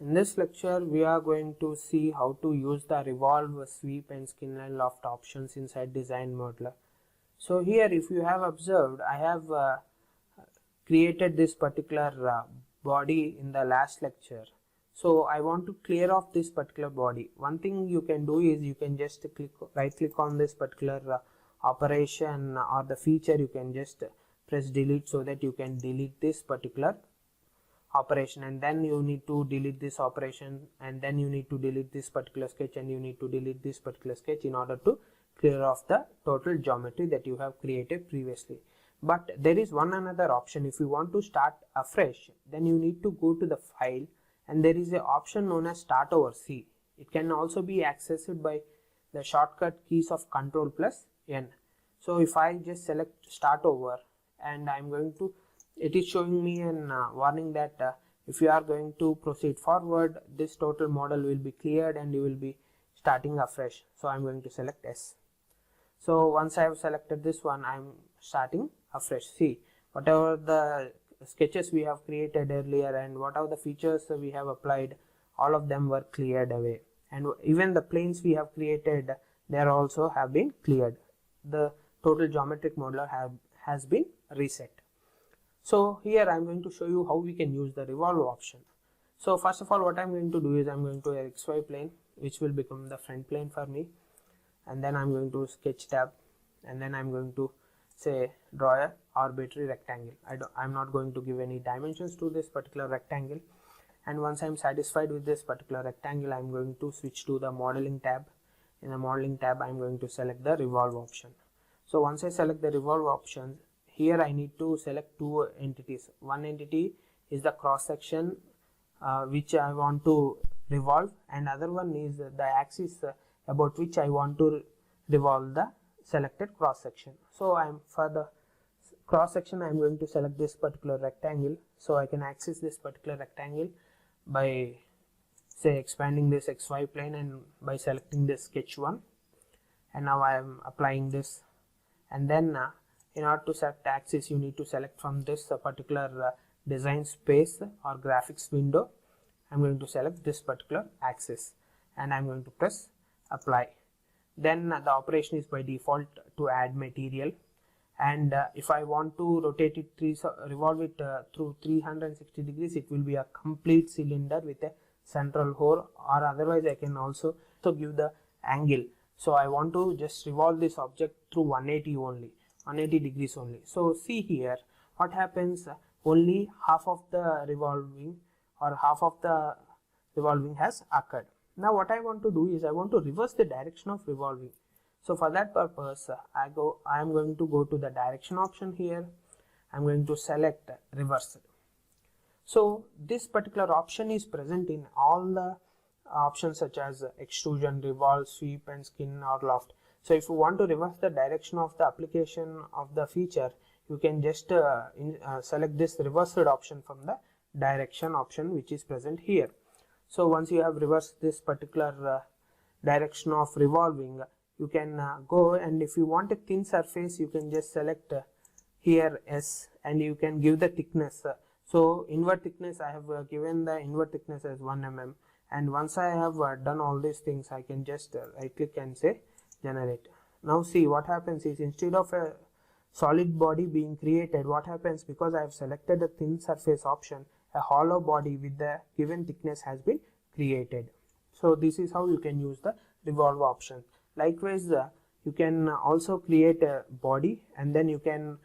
In this lecture, we are going to see how to use the revolve, sweep and skin and loft options inside Design Modeler. So here, if you have observed, I have created this particular body in the last lecture. So I want to clear off this particular body. One thing you can do is you can just right click on this particular operation or the feature. You can just press delete so that you can delete this particular operation, and then you need to delete this operation, and then you need to delete this particular sketch, and you need to delete this particular sketch in order to clear off the total geometry that you have created previously. But there is one another option. If you want to start afresh, then you need to go to the file, and there is an option known as start over C. It can also be accessed by the shortcut keys of Ctrl plus N. So if I just select start over, and I'm going to, it is showing me an warning that if you are going to proceed forward, this total model will be cleared and you will be starting afresh. So I'm going to select S. So once I have selected this one, I'm starting afresh. See, whatever the sketches we have created earlier and whatever the features we have applied, all of them were cleared away, and even the planes we have created, they also have been cleared. The total geometric modeler has been reset. So here I'm going to show you how we can use the revolve option. So first of all, what I'm going to do is I'm going to XY plane, which will become the front plane for me, and then I'm going to sketch tab, and then I'm going to say draw a arbitrary rectangle. I'm not going to give any dimensions to this particular rectangle, and once I'm satisfied with this particular rectangle, I'm going to switch to the modeling tab. In the modeling tab, I'm going to select the revolve option. So once I select the revolve option, here I need to select two entities. One entity is the cross section which I want to revolve, and other one is the axis about which I want to revolve the selected cross section. So for the cross section, I'm going to select this particular rectangle, so I can access this particular rectangle by say expanding this XY plane and by selecting this sketch 1, and now I am applying this, and then in order to select axis, you need to select from this particular design space or graphics window. I'm going to select this particular axis, and I'm going to press apply. Then the operation is by default to add material, and if I want to rotate it, revolve it through 360 degrees, it will be a complete cylinder with a central hole, or otherwise I can also give the angle. So I want to just revolve this object through 180 degrees only. So see here what happens, only half of the revolving has occurred. Now what I want to do is I want to reverse the direction of revolving. So for that purpose, I am going to go to the direction option here. I'm going to select reverse. So this particular option is present in all the options such as extrusion, revolve, sweep and skin or loft. So if you want to reverse the direction of the application of the feature, you can just select this reversed option from the direction option which is present here. So once you have reversed this particular direction of revolving, you can go, and if you want a thin surface, you can just select here S, and you can give the thickness. So invert thickness, I have given the invert thickness as 1 mm, and once I have done all these things, I can just right click and say generate. Now see what happens is, instead of a solid body being created, what happens, because I have selected the thin surface option, a hollow body with the given thickness has been created. So this is how you can use the revolve option. Likewise, you can also create a body, and then you can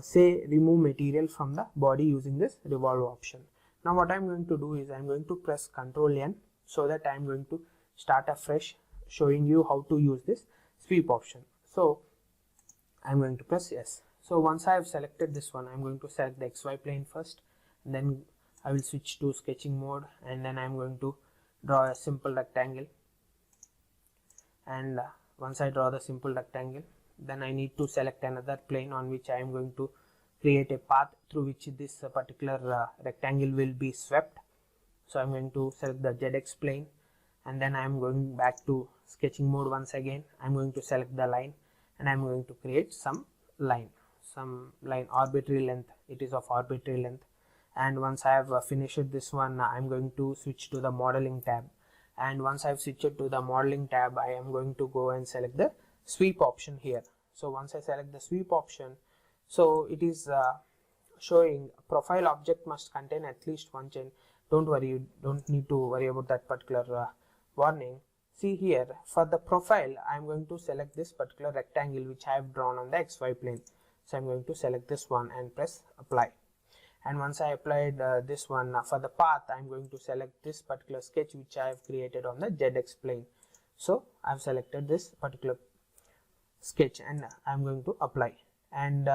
say remove material from the body using this revolve option. Now what I'm going to do is I'm going to press Ctrl N, so that I'm going to start afresh, showing you how to use this sweep option. So I'm going to press yes. So once I have selected this one, I'm going to select the XY plane first, and then I will switch to sketching mode, and then I'm going to draw a simple rectangle, and once I draw the simple rectangle, then I need to select another plane on which I am going to create a path through which this particular rectangle will be swept. So I'm going to select the ZX plane, and then I'm going back to sketching mode once again. I'm going to select the line, and I'm going to create some line arbitrary length. It is of arbitrary length, and once I have finished this one, I'm going to switch to the modeling tab. And once I've switched to the modeling tab, I am going to go and select the sweep option here. So once I select the sweep option, so it is showing profile object must contain at least one chain. Don't worry, you don't need to worry about that particular warning. See here, for the profile, I'm going to select this particular rectangle which I have drawn on the XY plane. So I'm going to select this one and press apply. And once I applied this one, for the path, I'm going to select this particular sketch which I have created on the ZX plane. So I've selected this particular sketch and I'm going to apply. And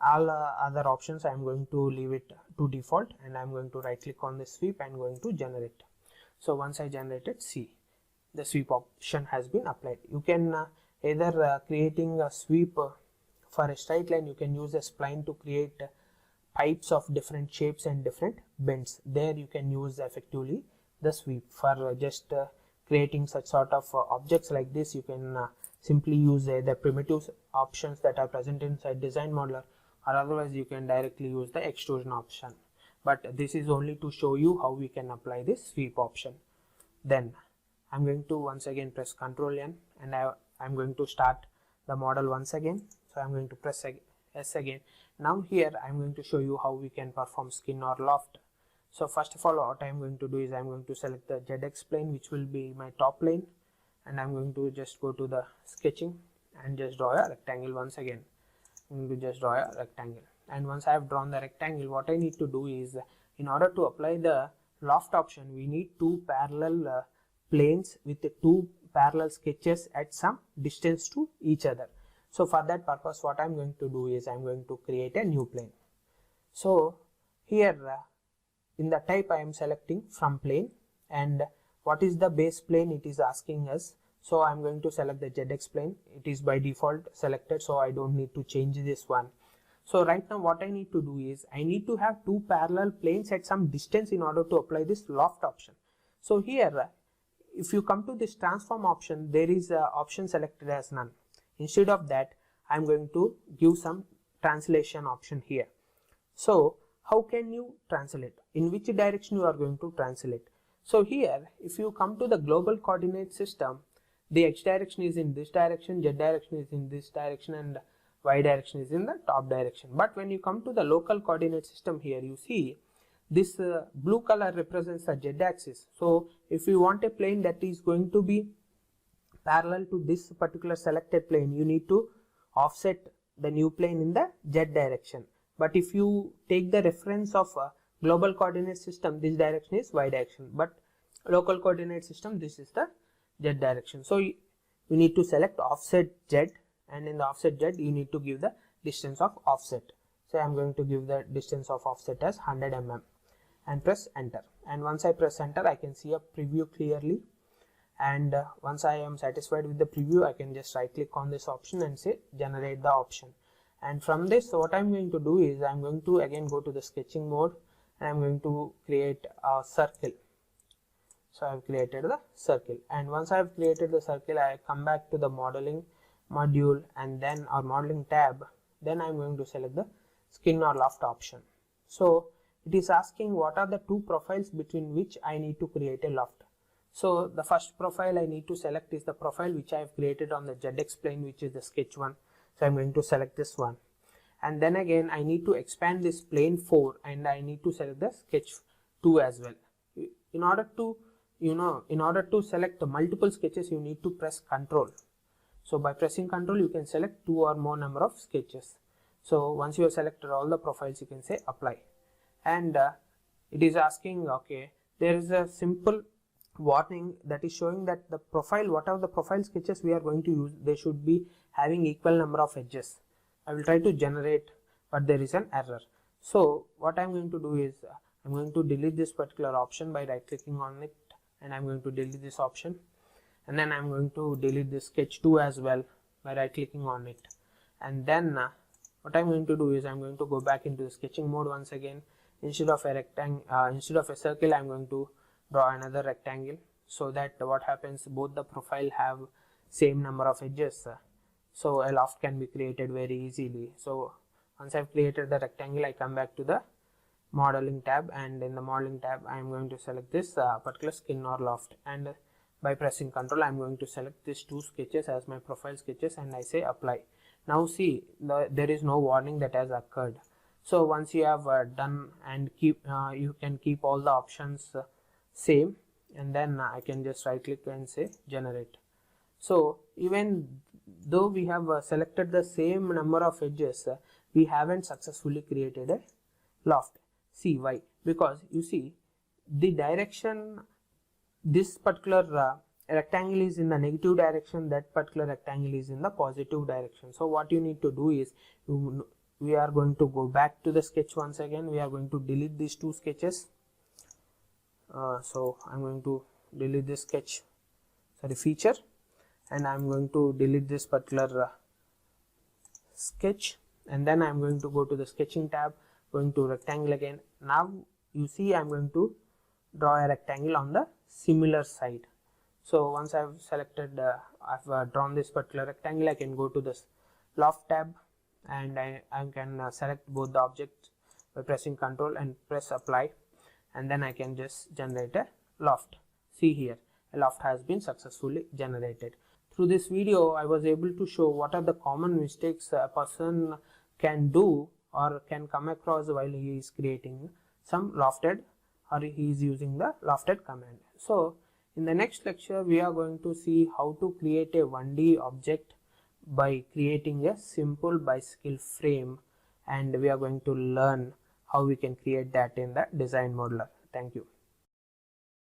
all other options I'm going to leave it to default, and I'm going to right click on the sweep and going to generate. So once I generated, see, the sweep option has been applied. You can either creating a sweep for a straight line, you can use a spline to create pipes of different shapes and different bends. There you can use effectively the sweep. For just creating such sort of objects like this, you can simply use the primitive options that are present inside Design Modeler, or otherwise you can directly use the extrusion option. But this is only to show you how we can apply this sweep option. Then I'm going to once again press Ctrl N, and I'm going to start the model once again. So I'm going to press S again. Now here I'm going to show you how we can perform skin or loft. So first of all, what I'm going to do is I'm going to select the ZX plane, which will be my top plane, and I'm going to just go to the sketching and just draw a rectangle once again. I'm going to just draw a rectangle, and once I have drawn the rectangle, what I need to do is, in order to apply the loft option, we need two parallel planes with the two parallel sketches at some distance to each other. So for that purpose, what I'm going to do is I'm going to create a new plane. So here in the type I am selecting from plane, and what is the base plane it is asking us. So I'm going to select the ZX plane. It is by default selected, so I don't need to change this one. So right now what I need to do is I need to have two parallel planes at some distance in order to apply this loft option. So here, if you come to this transform option, there is a option selected as none. Instead of that, I'm going to give some translation option here. So how can you translate? In which direction you are going to translate? So here, if you come to the global coordinate system, the X direction is in this direction, Z direction is in this direction, and Y direction is in the top direction. But when you come to the local coordinate system here, you see this blue color represents the Z axis. So if you want a plane that is going to be parallel to this particular selected plane, you need to offset the new plane in the Z direction. But if you take the reference of a global coordinate system, this direction is Y direction, but local coordinate system, this is the Z direction. So you need to select offset Z, and in the offset Z you need to give the distance of offset. So I am going to give the distance of offset as 100 mm and press enter. And once I press enter, I can see a preview clearly. And once I am satisfied with the preview, I can just right click on this option and say generate the option. And from this, what I'm going to do is I'm going to again go to the sketching mode, and I'm going to create a circle. So I've created the circle, and once I've created the circle, I come back to the modeling module and then our modeling tab. Then I'm going to select the skin or loft option. So it is asking what are the two profiles between which I need to create a loft. So the first profile I need to select is the profile which I have created on the ZX plane, which is the sketch 1. So I'm going to select this one, and then again I need to expand this plane 4, and I need to select the sketch 2 as well. In order to select the multiple sketches, you need to press Ctrl. So by pressing Ctrl, you can select 2 or more number of sketches. So once you have selected all the profiles, you can say apply, and it is asking, okay, there is a simple warning that is showing that the profile, whatever the profile sketches we are going to use, they should be having equal number of edges. I will try to generate, but there is an error. So what I'm going to do is I'm going to delete this particular option by right clicking on it, and I'm going to delete this option, and then I'm going to delete this sketch 2 as well by right clicking on it. And then what I'm going to do is I'm going to go back into the sketching mode once again. Instead of a rectangle, instead of a circle, I'm going to draw another rectangle, so that what happens, both the profile have same number of edges, so a loft can be created very easily. So once I've created the rectangle, I come back to the modeling tab, and in the modeling tab I am going to select this particular skin or loft, and by pressing Ctrl I am going to select these two sketches as my profile sketches, and I say apply. Now see, there is no warning that has occurred. So once you have done, and you can keep all the options same, and then I can just right click and say generate. So even though we have selected the same number of edges, we haven't successfully created a loft. See why? Because you see, the direction, this particular rectangle is in the negative direction, that particular rectangle is in the positive direction. So what you need to do is, we are going to go back to the sketch once again. We are going to delete these two sketches. So I'm going to delete this feature, and I'm going to delete this particular sketch, and then I'm going to go to the sketching tab, going to rectangle again. Now you see, I'm going to draw a rectangle on the similar side. So once I've selected, I've drawn this particular rectangle, I can go to this loft tab, and I can select both the objects by pressing Ctrl and press apply, and then I can just generate a loft. See here, a loft has been successfully generated. Through this video, I was able to show what are the common mistakes a person can do or can come across while he is creating some lofted, or he is using the lofted command. So in the next lecture, we are going to see how to create a 1D object by creating a simple bicycle frame, and we are going to learn how we can create that in the Design Modeler. Thank you.